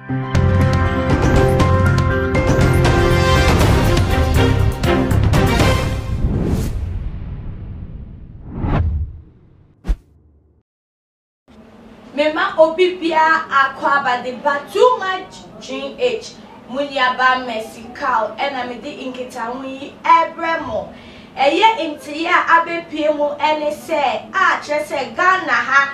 Mema obibia akwaba de too much GH Muniaba Messical and I made inketawi ebremo. Eye intia abepie mu ene se chese Ghana ha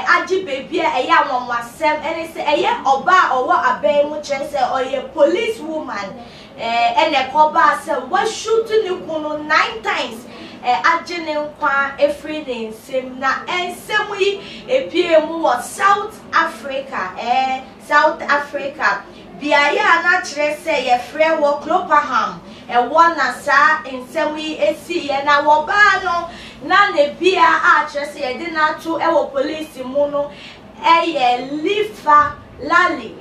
agi bebia eya wonwasem ene se eye oba owo abai mu chese oye police woman ene koba se wa shoot ni kunu 9 times agene nkwa efri ne nsem na ensem yi epie mu wo South Africa biaya na kire se ye frɛ wo Clopperham na sa ensem yi esi ye na wo ba no na ne bia kire se ye de na to wo police mu no Lifa Lali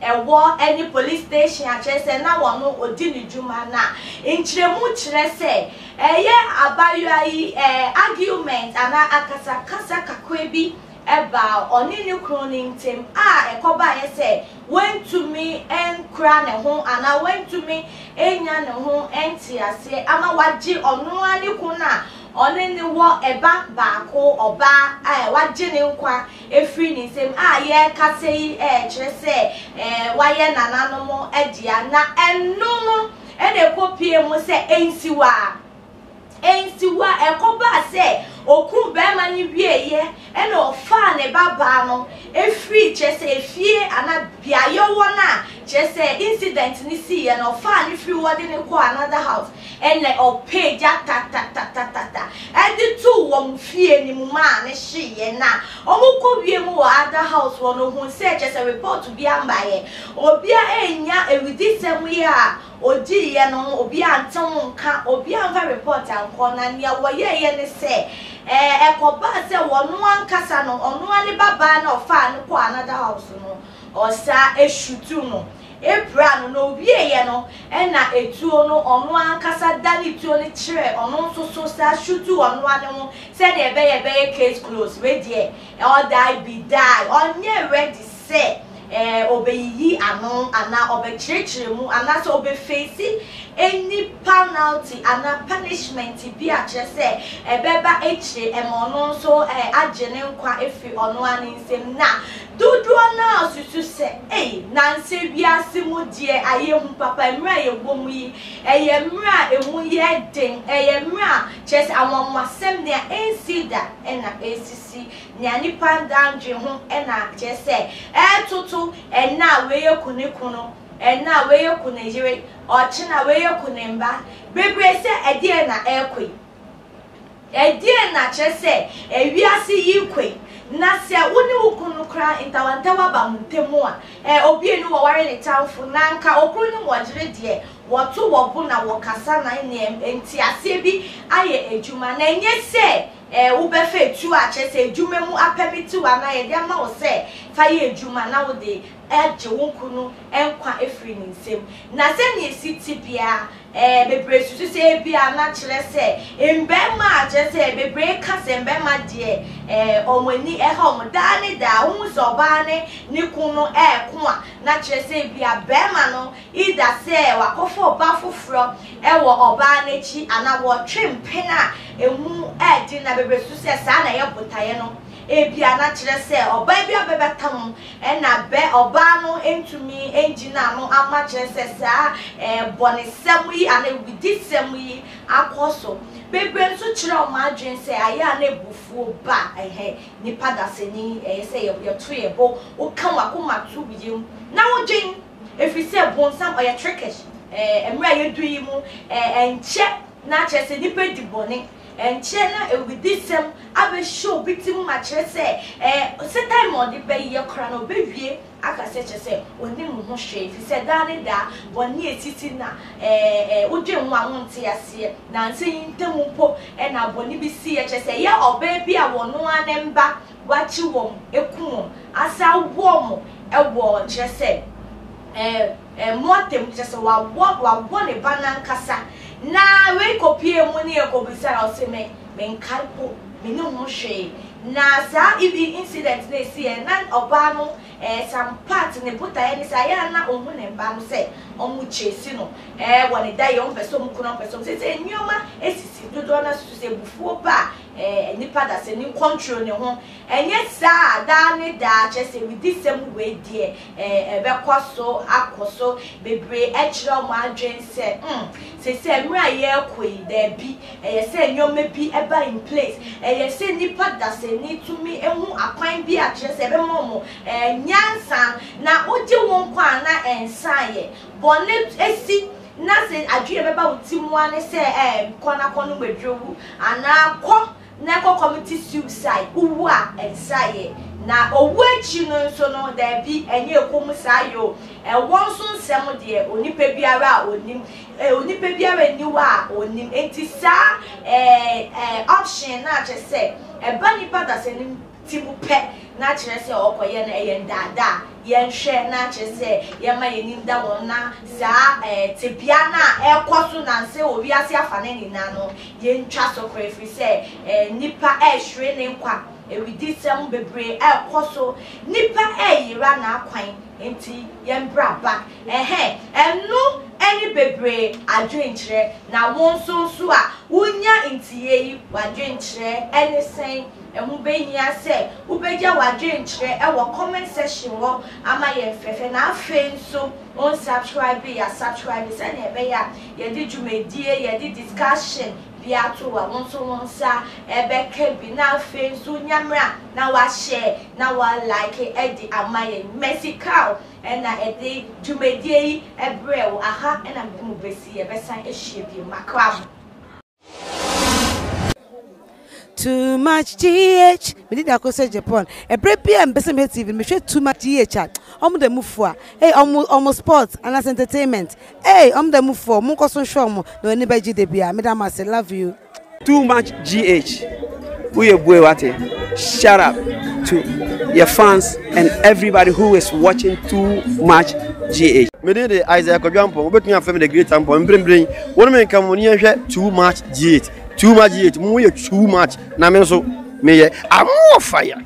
any police station achese na wono odi ni djuma na nchiremu chire se abayo yi argument ana akasa kakwebi eba oni ni kroning team ekoba ye se went to me and kra ne ho ana went to me enya ne ho enti ase ama waji onu ani kuna oni ni wo eba baako oba waji ni nkwa efri ni nsem ye kase yi kire se waye nananom edia na enu no ene kopie mu se ensiwa ekoba se oku be mani wieye ene ofa ne baba no efri chese efie ana biayo wona chese incident ni si ye no ofa ni free word ni ko another house ene opage ta edi tu wo mfie ni mu ma ne hye na omuko wie mu other house wono hu se chese report bi ambaye obia enya ewidisem ye a oji ye no obi anten nka obi anva report anko na nia wo ye ne se ekoba se wono ankasa no ono ani baba na ofa ne ko another house no osa eshutu no ebra no obi ye no na etuo no ono ankasa dani tuo ne kire ono so sa shutu ono ani ho se de be case close we die or die be die onye ready say obeyi ano ana obechirechire mu ana so obe face any penalty ana punishment bi a chese ebeba echi emono so agene nkwa efi ono ani nsem na duduo na susu se na nse biase mu die ayehu papa emra yebom yi emra emu ye den emra chese awonwasem ne ensida na esisi nyani pandandwe ho na chese tutu na weye kunikuno na weye kunejire ochina weye kunemba bebre se edie na ekwe edie na chese ewiase yikwe na se woni wukunu kra intawantawa ba mutemu a obi enu wo ware le tamfo na nka okru ni wojire die woto wobu na wokasa na enti ase bi aye ejuma na enye se ubefe etu a chese ejuma mu apemiti wa na ye dia ma wo se fa ye ejuma na wo de eje wonkunu enkwa efri ni nsem na se ni esiti bia bebre susu se bia na kire se embema chese bebre kase embema die omani eha omdane da hu so ba ni kunu ko a na kire se bia bema no ida se wakofo oba foforo wo oba na chi ana wo twempena emu di na bebre susu se sa na ye botaye no ebia na kire se oba bia bebetam na be oba no entumi engina no ama kire se sa bonisem yi ana widisem yi akoso bebre nso kire o ma adwen se aya na ebufuo ba nipa daseni se ye to ye bo o kan wakoma tu biyem na wodwen efise bonsam oya trickish emra yedu yi mu enche na kire se nipa dibone enche na ewidisem abe show bitim ma kire se time on the be ye kra no be wie aka se kire se oni mu ho hwe fi se da ne da boni etiti na wodwe nwa wonte ase na nse yintemu po na boni bi si ye kire se ye oba bi a wono anemba wachi wom ekum asa wom ewo kire se motem kire se wa ne banan kasa na we kopie mu ne ekobisa o se me nkarpo me no ho hwe na sa ibi incident na si na oba no some part ne buta any say na omu ne ba no say omu chesi no woni da ye on person kuno person say nyoma esisi dodo na su se bufuo ba nipa da se ni control ne ho enye sa da ne da che say with this same way there be kwaso akoso bebre e kire mo adwen se mra ye koi da bi say nyoma bi eba in place say nipa da se ni tumi ehu akwan bi a kire se be mo nyansa na oje won kwa na ensaye bonnet esi na se adwe beba utimu ane se kona kono bedrowu ana ko na ko committee suicide uwu a ensaye na owu echi no nso no da bi enye ekom sayo won so nsem de onipa biara onim onipa biara niwa onim enti sa option na che se eba nipa da se nim timu pe na kire se okoye na eyendada yenhwe na kire se yema yenim da won na za tebia na ekoso na nse obi ase afane ni na no yentwa so krefi se nipa ehwe ne nkwa ewidi sem bebre ekoso nipa eyira na akwan enti yembra ba enu any bebre adwenkyere na won so a wonya ntiye yi wadwenkyere anything emu behia se ubeja wadwenkyere e wo comment section wo ama ye fefe na afen so on subscribe ya subscribe se na ebe ya ye di dwumedie ye di discussion bia to wa won so won sa ebe ke bi na afen so nyamra na wa share na wa like e di ama ye Mexico na edi dwumedie yi ebre wo aha na mu besi ye besan e hie bi makwa. Too much GH. Me did I say Japan. A break and best TV. Me share too much GH. The move for. Hey, almost sports and as entertainment. Hey, the move for. Munko son show mo. No anybody GDB. Madam, I say love you. Too much GH. We boy what? Shout out to your fans and everybody who is watching Too Much GH. Me did the Isaiah Kojampo. We between family the great tempo. Bring. One man come when you hear Too Much GH. Too much, too much. Na me so me I'm more fire.